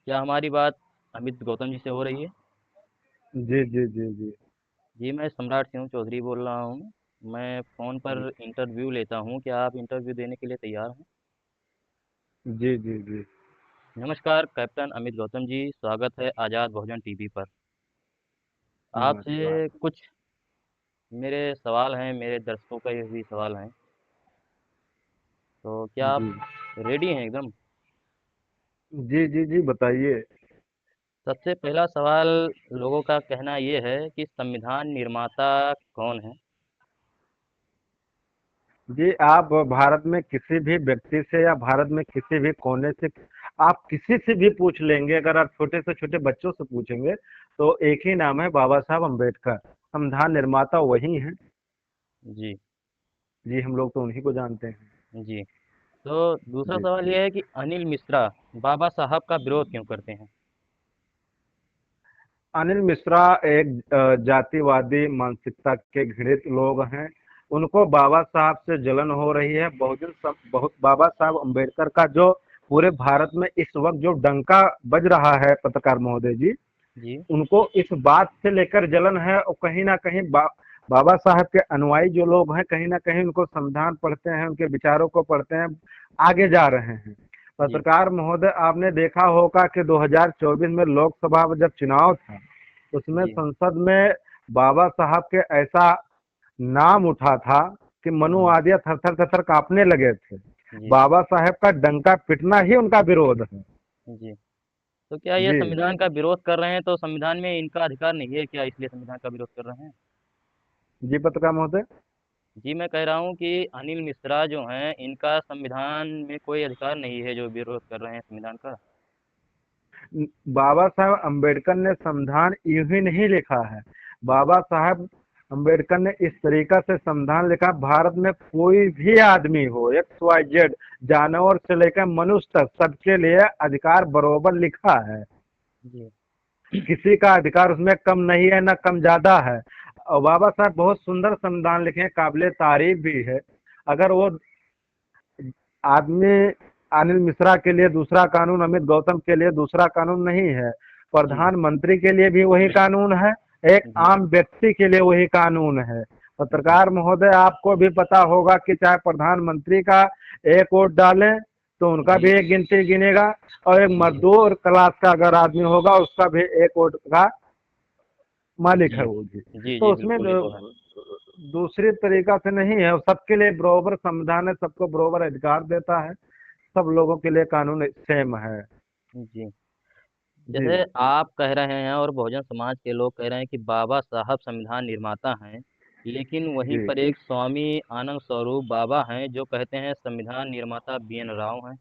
क्या हमारी बात अमित गौतम जी से हो रही है? जी जी जी जी जी, मैं सम्राट सिंह चौधरी बोल रहा हूँ। मैं फ़ोन जी पर इंटरव्यू लेता हूँ। क्या आप इंटरव्यू देने के लिए तैयार हैं? जी जी जी। नमस्कार कैप्टन अमित गौतम जी, स्वागत है आज़ाद भोजन टीवी पर। नमस्कार। आपसे कुछ मेरे सवाल हैं, मेरे दर्शकों का ये भी सवाल हैं। तो क्या आप जी रेडी हैं एकदम? जी जी जी बताइए। सबसे पहला सवाल, लोगों का कहना ये है कि संविधान निर्माता कौन है? जी, आप भारत में किसी भी व्यक्ति से या भारत में किसी भी कोने से आप किसी से भी पूछ लेंगे, अगर आप छोटे से छोटे बच्चों से पूछेंगे तो एक ही नाम है, बाबा साहब अम्बेडकर। संविधान निर्माता वही हैं। जी, जी, हम लोग तो उन्हीं को जानते हैं। जी। तो दूसरा जी, सवाल ये है कि अनिल मिश्रा बाबा साहब का विरोध क्यों करते हैं? अनिल मिश्रा एक जातिवादी मानसिकता के घृणित लोग हैं। उनको बाबा साहब से जलन हो रही है। बहुत बाबा साहब अम्बेडकर का जो पूरे भारत में इस वक्त जो डंका बज रहा है, पत्रकार महोदय जी, जी, उनको इस बात से लेकर जलन है। और कहीं ना कहीं बाबा साहब के अनुयायी जो लोग हैं, कहीं ना कहीं उनको संविधान पढ़ते हैं, उनके विचारों को पढ़ते हैं, आगे जा रहे हैं। जी, पत्रकार महोदय, आपने देखा होगा कि 2024 में लोकसभा में जब चुनाव था, उसमें जी, संसद में बाबा साहब के ऐसा नाम उठा था कि मनु जी, आदिया थर थर थर थर कांपने लगे थे। जी, बाबा साहब का डंका पिटना ही उनका विरोध है। जी। तो क्या ये जी संविधान का विरोध कर रहे हैं तो संविधान में इनका अधिकार नहीं है क्या, इसलिए संविधान का विरोध कर रहे हैं? जी पत्रकार महोदय। जी, मैं कह रहा हूँ कि अनिल मिश्रा जो हैं इनका संविधान में कोई अधिकार नहीं है जो विरोध कर रहे हैं संविधान का। बाबा साहब अम्बेडकर ने संविधान यूं ही नहीं लिखा है। बाबा साहब अम्बेडकर ने इस तरीका से संविधान लिखा, भारत में कोई भी आदमी हो, एक्स वाई जेड, जानवर से लेकर मनुष्य तक, सबके लिए अधिकार बरोबर लिखा है। जी, किसी का अधिकार उसमें कम नहीं है, ना कम ज्यादा है। और बाबा साहब बहुत सुंदर संविधान लिखे हैं, काबिले तारीफ भी है। अगर वो आदमी, अनिल मिश्रा के लिए दूसरा कानून, अमित गौतम के लिए दूसरा कानून नहीं है। जी, प्रधानमंत्री के लिए भी वही कानून है, एक जी, आम व्यक्ति के लिए वही कानून है। जी, पत्रकार महोदय, आपको भी पता होगा कि चाहे प्रधानमंत्री का एक वोट डालें तो उनका भी जी, एक गिनती गिनेगा, और एक जी, मजदूर क्लास का अगर आदमी होगा उसका भी एक वोट का मालिक है जी, वो भी। जी, तो जी, उसमें बिल्कुल ये तो है। दूसरी तरीका से नहीं है, सबके लिए बराबर संविधान है, सबको बराबर अधिकार देता है, सब लोगों के लिए कानून सेम है। जी, जी जैसे आप कह रहे हैं और बहुजन समाज के लोग कह रहे हैं कि बाबा साहब संविधान निर्माता हैं, लेकिन वहीं जी पर एक स्वामी आनंद स्वरूप बाबा हैं जो कहते हैं संविधान निर्माता बीएन राव हैं।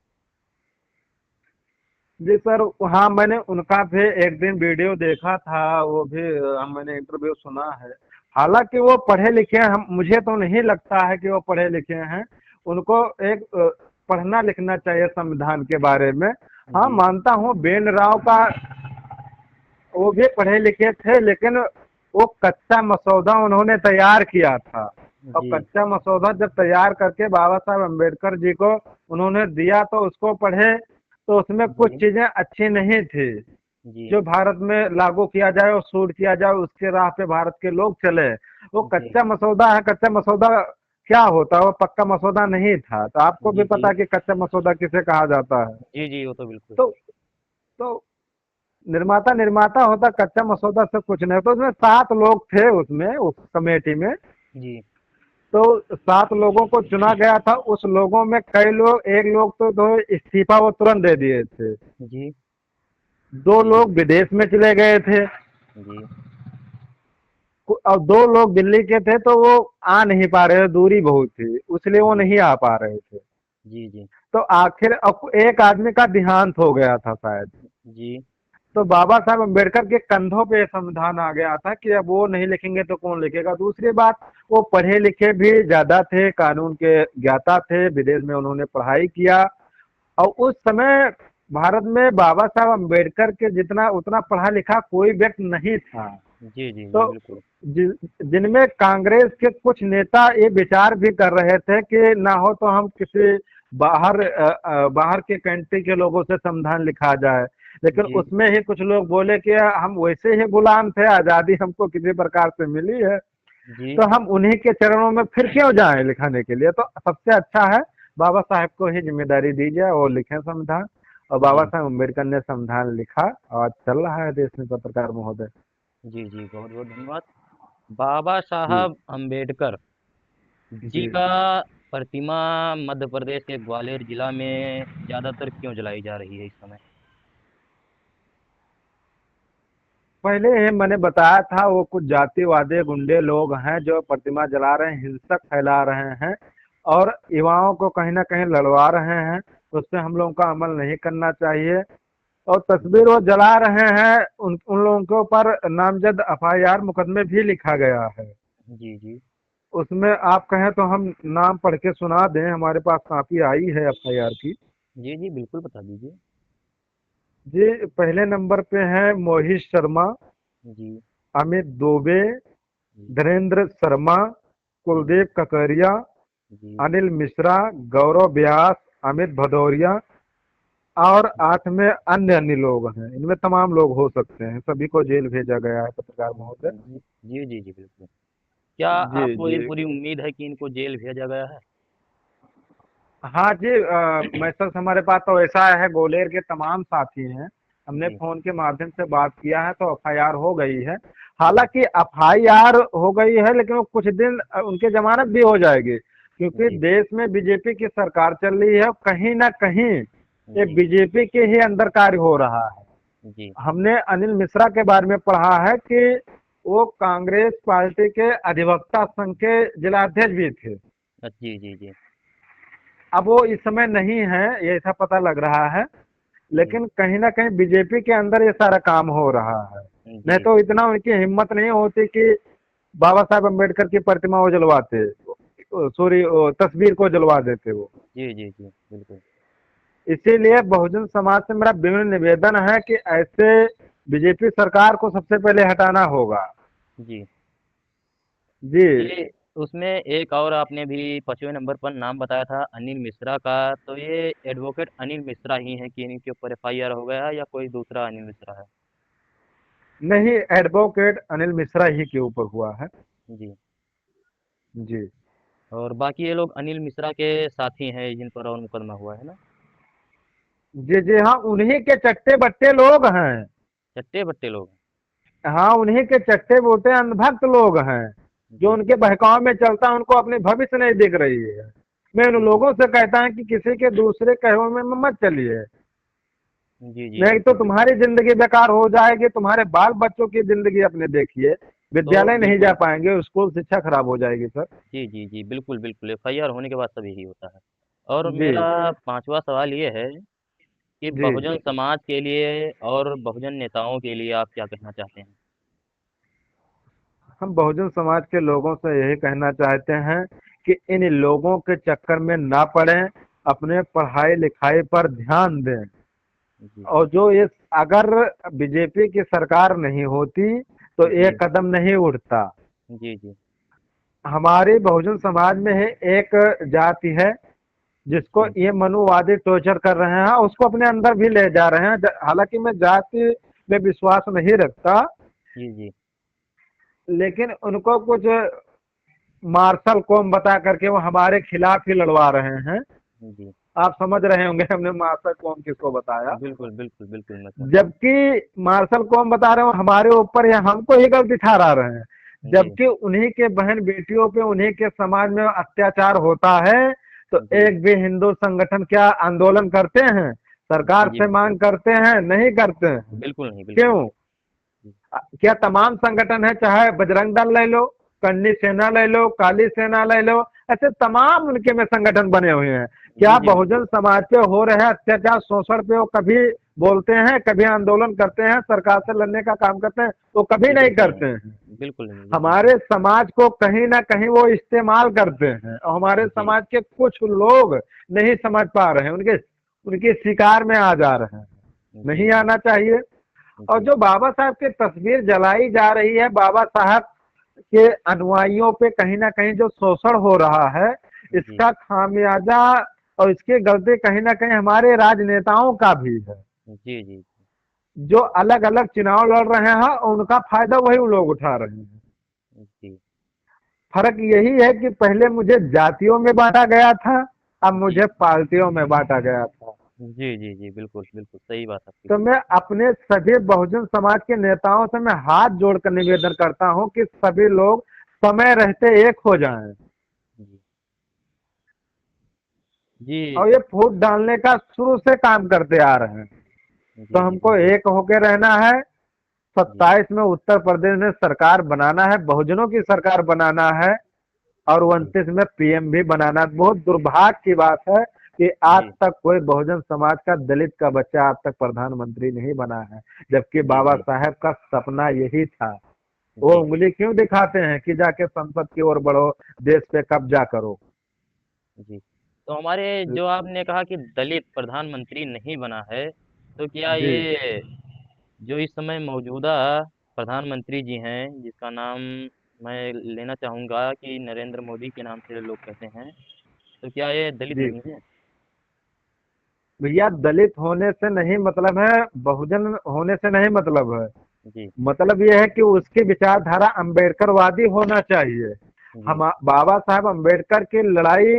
जी सर, हाँ मैंने उनका भी एक दिन वीडियो देखा था, वो भी मैंने इंटरव्यू सुना है। हालांकि वो पढ़े लिखे हैं, हम मुझे तो नहीं लगता है कि वो पढ़े लिखे हैं। उनको एक पढ़ना लिखना चाहिए संविधान के बारे में। हाँ, जी, मानता हूँ बेन राव का, वो भी पढ़े लिखे थे, लेकिन वो कच्चा मसौदा उन्होंने तैयार किया था। और जी, कच्चा मसौदा जब तैयार करके बाबा साहब अम्बेडकर जी को उन्होंने दिया तो उसको पढ़े, तो उसमें कुछ जी, चीजें अच्छी नहीं थी जी, जो भारत में लागू किया जाए और सूट किया जाए, उसके राह पे भारत के लोग चले। वो जी, कच्चा मसौदा है। कच्चा मसौदा क्या होता है, वो पक्का मसौदा नहीं था। तो आपको भी जी, जी, पता कि कच्चा मसौदा किसे कहा जाता है। जी, जी, वो तो बिल्कुल। तो तो निर्माता निर्माता होता, कच्चा मसौदा से कुछ नहीं। तो उसमें 7 लोग थे, उसमें उस कमेटी में। जी, तो 7 लोगों को चुना गया था। उस लोगों में कई लोग, एक लोग तो इस्तीफा वो तुरंत दे दिए थे। जी, दो जी, लोग विदेश में चले गए थे, जी, और 2 लोग दिल्ली के थे, तो वो आ नहीं पा रहे थे, दूरी बहुत थी, इसलिए वो जी, नहीं आ पा रहे थे। जी, जी, तो आखिर अब एक आदमी का देहांत हो गया था शायद। जी, तो बाबा साहब अम्बेडकर के कंधों पे संविधान आ गया था कि अब वो नहीं लिखेंगे तो कौन लिखेगा। दूसरी बात, वो पढ़े लिखे भी ज्यादा थे, कानून के ज्ञाता थे, विदेश में उन्होंने पढ़ाई किया। और उस समय भारत में बाबा साहब अम्बेडकर के जितना उतना पढ़ा लिखा कोई व्यक्ति नहीं था। जी, जी, जी, तो बिल्कुल। जिनमें कांग्रेस के कुछ नेता ये विचार भी कर रहे थे कि ना हो तो हम किसी बाहर के कंट्री के लोगों से संविधान लिखा जाए। लेकिन जी, उसमें ही कुछ लोग बोले कि हम वैसे ही गुलाम थे, आजादी हमको किसी प्रकार से मिली है, जी, तो हम उन्हीं के चरणों में फिर क्यों जाएं लिखाने के लिए। तो सबसे अच्छा है बाबा साहेब को ही जिम्मेदारी दी जाए, वो लिखें संविधान। और बाबा जी, साहेब अम्बेडकर ने संविधान लिखा और चल रहा है देश में, पत्रकार महोदय। जी, जी, बहुत-बहुत धन्यवाद। बाबा जी साहब अम्बेडकर जी जी। का प्रतिमा मध्य प्रदेश के ग्वालियर जिला में ज़्यादातर क्यों जलाई जा रही है इस समय? पहले ही मैंने बताया था, वो कुछ जातिवादी गुंडे लोग हैं जो प्रतिमा जला रहे हैं, हिंसक फैला रहे हैं और युवाओं को कहीं ना कहीं लड़वा रहे हैं। उस पर हम लोगों का अमल नहीं करना चाहिए। और तस्वीर जी, वो जला रहे हैं, उन लोगों के ऊपर नामजद एफआईआर मुकदमे भी लिखा गया है। जी, जी, उसमें आप कहें तो हम नाम पढ़ के सुना दें, हमारे पास कॉपी आई है एफआईआर की। जी, जी, बिल्कुल बता दीजिए। जी, पहले नंबर पे है मोहित शर्मा, जी, अमित दुबे, जी, धीरेन्द्र शर्मा, जी, कुलदीप ककरिया, जी, अनिल मिश्रा, गौरव व्यास, अमित भदौरिया और 8 में अन्य अन्य लोग हैं। इनमें तमाम लोग हो सकते हैं, सभी को जेल भेजा गया है, पत्रकार महोदय। जी, जी, जी, जी, बिल्कुल। क्या जी आपको जी। ये पूरी उम्मीद है कि इनको जेल भेजा गया है? हाँ जी, मैसेज हमारे पास तो ऐसा है, गोलेर के तमाम साथी हैं, हमने जी, फोन के माध्यम से बात किया है तो एफआईआर हो गई है। जी, हालांकि एफआईआर हो गई है लेकिन वो कुछ दिन उनके जमानत भी हो जाएगी, क्योंकि जी, देश में बीजेपी की सरकार चल रही है, कहीं ना कहीं ये जी, बीजेपी के ही अंदर कार्य हो रहा है। जी, हमने अनिल मिश्रा के बारे में पढ़ा है कि वो कांग्रेस पार्टी के अधिवक्ता संघ के जिलाध्यक्ष भी थे। जी, जी, जी, अब वो इस समय नहीं है, ये ऐसा पता लग रहा है, जी, लेकिन कहीं ना कहीं बीजेपी के अंदर ये सारा काम हो रहा है। नहीं जी, तो इतना उनकी हिम्मत नहीं होती कि बाबा साहब अम्बेडकर की प्रतिमा वो जलवाते, सॉरी, तस्वीर को जलवा देते वो। जी, जी, जी, बिल्कुल। इसीलिए बहुजन समाज से मेरा विनम्र निवेदन है कि ऐसे बीजेपी सरकार को सबसे पहले हटाना होगा। जी, जी ये उसमें एक और आपने भी 5वें नंबर पर नाम बताया था अनिल मिश्रा का, तो ये एडवोकेट अनिल मिश्रा ही हैं कि इनके ऊपर एफआईआर हो गया है या कोई दूसरा अनिल मिश्रा है? नहीं, एडवोकेट अनिल मिश्रा ही के ऊपर हुआ है। जी, जी और बाकी ये लोग अनिल मिश्रा के साथी हैं जिन पर और मुकदमा हुआ है ना? जी जी। हाँ, उन्हीं के चट्टे बट्टे लोग हैं। चट्टे-बट्टे लोग हैं। हाँ, उन्हीं के चट्टे बोटे अंधभक्त लोग हैं, जो जी, उनके बहकाव में चलता है, उनको अपनी भविष्य नहीं दिख रही है। मैं उन जी, लोगों से कहता हूँ कि किसी के दूसरे कहने में मत चलिए, जी, जी, नहीं तो बिल्कुल, बिल्कुल। तुम्हारी जिंदगी बेकार हो जाएगी, तुम्हारे बाल बच्चों की जिंदगी अपने देखिए, तो विद्यालय नहीं जा बिल्कुल, पाएंगे, स्कूल शिक्षा खराब हो जाएगी सर। जी, जी, जी, बिल्कुल, बिल्कुल, एफआईआर होने के बाद सब यही होता है। और जी मेरा 5वां सवाल ये है कि जी। बहुजन समाज के लिए और बहुजन नेताओं के लिए आप क्या कहना चाहते हैं? हम बहुजन समाज के लोगों से यही कहना चाहते हैं कि इन लोगों के चक्कर में ना पड़ें, अपने पढ़ाई लिखाई पर ध्यान दें। जी, और जो ये, अगर बीजेपी की सरकार नहीं होती तो जी, एक कदम नहीं उठता। जी, जी, हमारे बहुजन समाज में है एक जाति है जिसको जी, ये मनुवादी टॉर्चर कर रहे हैं, उसको अपने अंदर भी ले जा रहे हैं। हालांकि मैं जाति में विश्वास नहीं रखता, जी, जी, लेकिन उनको कुछ मार्शल कॉम बता करके वो हमारे खिलाफ ही लड़वा रहे हैं। जी, आप समझ रहे होंगे हमने मार्शल कॉम किसको बताया। बिल्कुल, बिल्कुल, बिल्कुल, मैं समझ रहा हूँ। जबकि मार्शल कौन बता रहे हो हमारे ऊपर या हमको ही गलती ठहरा रहे हैं, जी, जबकि उन्हीं के बहन बेटियों पे, उन्हीं के समाज में अत्याचार होता है। तो जी, एक भी हिंदू संगठन क्या आंदोलन करते हैं, सरकार जी, जी, से मांग करते हैं? नहीं करते हैं। बिल्कुल नहीं, बिल्कुल क्यों? नहीं। जी, क्या तमाम संगठन है, चाहे बजरंग दल ले लो, करनी सेना ले लो, काली सेना ले लो, ऐसे तमाम उनके में संगठन बने हुए हैं। जी, क्या जी, बिल्कुल। बहुजन समाज पे हो रहे अत्याचार शोषण पे वो कभी बोलते हैं, कभी आंदोलन करते हैं, सरकार से लड़ने का काम करते हैं? वो कभी जी, नहीं बिल्कुल करते नहीं, हैं। बिल्कुल नहीं, बिल्कुल नहीं। हमारे समाज को कहीं ना कहीं वो इस्तेमाल करते हैं, और हमारे जी, समाज के कुछ लोग नहीं समझ पा रहे हैं, उनके उनके शिकार में आ जा रहे हैं। जी, नहीं जी, आना चाहिए। और जी, जो बाबा साहब की तस्वीर जलाई जा रही है, बाबा साहब के अनुयायियों पे कहीं ना कहीं जो शोषण हो रहा है, जी, इसका खामियाजा और इसकी गलती कहीं ना कहीं हमारे राजनेताओं का भी है। जी, जी, जो अलग अलग चुनाव लड़ रहे हैं उनका फायदा वही लोग उठा रहे हैं। जी, फर्क यही है कि पहले मुझे जातियों में बांटा गया था, अब जी, मुझे पार्टियों में बांटा गया था। जी, जी, जी, बिल्कुल, बिल्कुल, सही बात आपकी। तो मैं अपने सभी बहुजन समाज के नेताओं से मैं हाथ जोड़कर निवेदन करता हूं कि सभी लोग समय रहते एक हो जाएं। जी, जी, और ये फूट डालने का शुरू से काम करते आ रहे हैं। तो जी, जी, हमको बिल्कुल। एक होके रहना है। जी, 27 में उत्तर प्रदेश में सरकार बनाना है, बहुजनों की सरकार बनाना है। और जी, 29 में पीएम भी बनाना। बहुत दुर्भाग्य की बात है कि आज जी, तक कोई बहुजन समाज का दलित का बच्चा आज तक प्रधानमंत्री नहीं बना है, जबकि जी, बाबा जी, साहेब का सपना यही था। वो जी, उंगली क्यों दिखाते हैं कि जाके संसद की ओर बढ़ो, देश पे कब्जा करो। जी। तो हमारे जो आपने कहा कि दलित प्रधानमंत्री नहीं बना है, तो क्या जी ये जो इस समय मौजूदा प्रधानमंत्री जी हैं, जिसका नाम मैं लेना चाहूँगा कि नरेंद्र मोदी के नाम से लोग कहते हैं, तो क्या ये दलित जी नहीं है? भैया, दलित होने से नहीं मतलब है, बहुजन होने से नहीं मतलब है। जी, मतलब ये है कि उसकी विचारधारा अम्बेडकरवादी होना चाहिए। जी, हम बाबा साहब अम्बेडकर की लड़ाई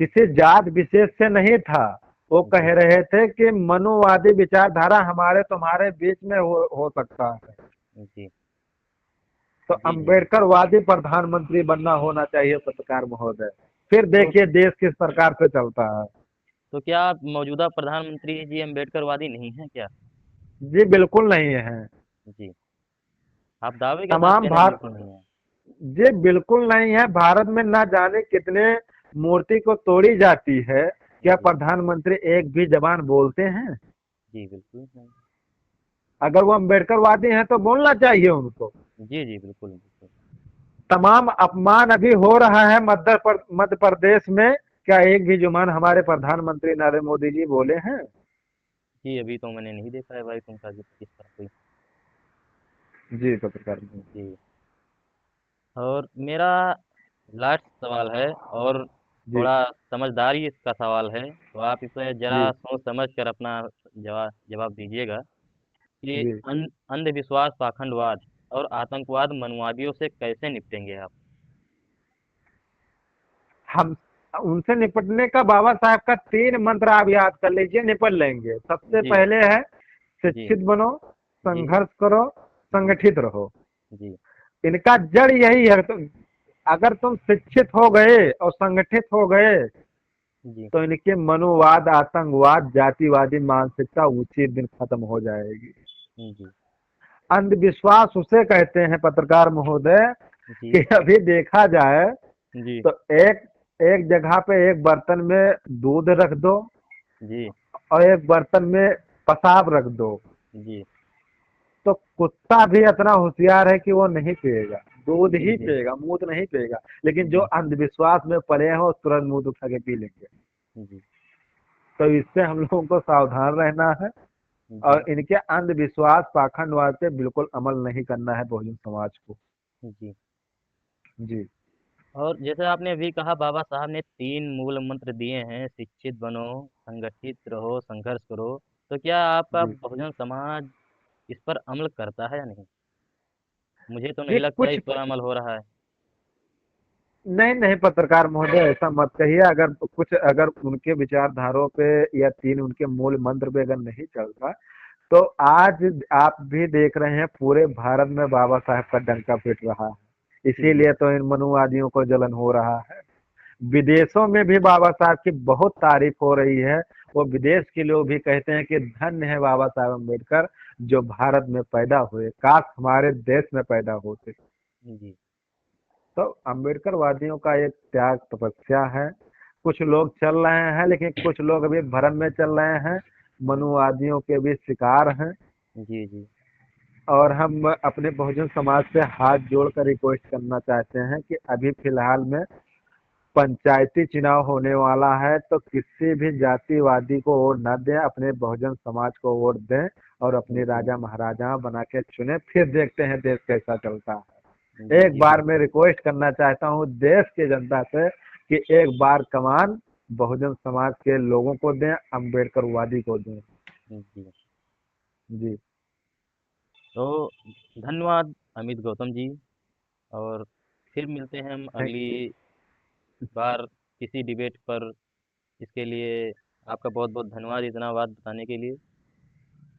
किसी जात विशेष से नहीं था। वो जी, कह रहे थे कि मनुवादी विचारधारा हमारे तुम्हारे बीच में हो सकता है। जी, तो जी, जी, अम्बेडकर वादी प्रधानमंत्री बनना होना चाहिए पत्रकार महोदय। फिर तो देखिए देश किस प्रकार से चलता है। तो क्या मौजूदा प्रधानमंत्री जी अम्बेडकरवादी नहीं हैं क्या? जी बिल्कुल नहीं है। जी, आप दावे के साथ तमाम कह रहे हैं भारत, बिल्कुल नहीं है। जी बिल्कुल नहीं है। भारत में ना जाने कितने मूर्ति को तोड़ी जाती है। क्या जी, प्रधानमंत्री एक भी जबान बोलते हैं? जी, बिल्कुल नहीं। अगर वो अम्बेडकरवादी हैं तो बोलना चाहिए उनको। जी, जी, बिल्कुल, बिल्कुल। तमाम अपमान अभी हो रहा है मध्य प्रदेश में। क्या एक भी जुबान हमारे प्रधानमंत्री नरेंद्र मोदी जी बोले हैं? जी, अभी तो मैंने नहीं देखा है भाई तुमका कि किस तरह कोई। जी पत्रकार। जी, और मेरा लास्ट सवाल है, और जी थोड़ा समझदारी इसका सवाल है, तो आप इसे ज़रा जी सोच समझ कर अपना जवाब जवाब दीजिएगा कि जी अंधविश्वास, पाखंडवाद और आतंकवाद मनवादियों से कैसे निपटेंगे आप? हम उनसे निपटने का बाबा साहब का 3 मंत्र आप याद कर लीजिए, निपट लेंगे। सबसे जी, पहले है जी, शिक्षित बनो, जी, संघर्ष करो, जी, संगठित रहो। जी, इनका जड़ यही है। तो अगर तुम शिक्षित हो गए और संगठित हो गए जी, तो इनके मनोवाद, आतंकवाद, जातिवादी मानसिकता उसी दिन खत्म हो जाएगी। जी, अंधविश्वास उसे कहते हैं पत्रकार महोदय जी, कि अभी देखा जाए जी, तो एक एक जगह पे एक बर्तन में दूध रख दो जी, और एक बर्तन में पेशाब रख दो, जी, तो कुत्ता भी इतना होशियार है कि वो नहीं पिएगा, दूध जी, ही जी, पिएगा, मूत नहीं पिएगा। लेकिन जो जी, अंधविश्वास में पड़े हैं वो तुरंत मूत उठा के पी लेंगे। जी, तो इससे हम लोगों को सावधान रहना है। जी, और इनके अंधविश्वास, पाखंडवाद पे बिल्कुल अमल नहीं करना है बहुजन समाज को। जी। जी और जैसे आपने अभी कहा, बाबा साहब ने 3 मूल मंत्र दिए हैं, शिक्षित बनो, संगठित रहो, संघर्ष करो। तो क्या आपका जी बहुजन समाज इस पर अमल करता है या नहीं? मुझे तो नहीं ये लगता कुछ इस पर अमल हो रहा है। नहीं नहीं पत्रकार महोदय, ऐसा मत कहिए। अगर कुछ अगर उनके विचारधारों पे या 3 उनके मूल मंत्र पे अगर नहीं चल रहा तो आज आप भी देख रहे हैं पूरे भारत में बाबा साहब का डंका पिट रहा है। जी, इसीलिए तो इन मनुवादियों को जलन हो रहा है। विदेशों में भी बाबा साहब की बहुत तारीफ हो रही है। वो विदेश के लोग भी कहते हैं कि धन्य है बाबा साहब अम्बेडकर जो भारत में पैदा हुए, काश हमारे देश में पैदा होते। जी, तो अम्बेडकर वादियों का एक त्याग तपस्या है। कुछ लोग चल रहे हैं लेकिन कुछ लोग अभी भ्रम में चल रहे हैं, मनुवादियों के भी शिकार हैं। जी, जी, और हम अपने बहुजन समाज से हाथ जोड़कर रिक्वेस्ट करना चाहते हैं कि अभी फिलहाल में पंचायती चुनाव होने वाला है, तो किसी भी जातिवादी को वोट न दें, अपने बहुजन समाज को वोट दें और अपने जी, राजा महाराजा बना के चुने। फिर देखते हैं देश कैसा चलता है। जी, एक जी, बार मैं बिल्कुल। रिक्वेस्ट करना चाहता हूँ देश की जनता से कि एक बार कमान बहुजन समाज के लोगों को दें, अम्बेडकर वादी को दें। जी। जी। तो धन्यवाद अमित गौतम जी। और फिर मिलते हैं हम थैंक अगली बार किसी डिबेट पर। इसके लिए आपका बहुत बहुत धन्यवाद इतना बात बताने के लिए।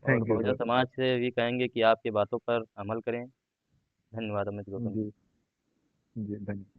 और थैंक यू बहुजन सर। समाज से भी कहेंगे कि आपकी बातों पर अमल करें। धन्यवाद अमित गौतम जी। जी। जी धन्यवाद।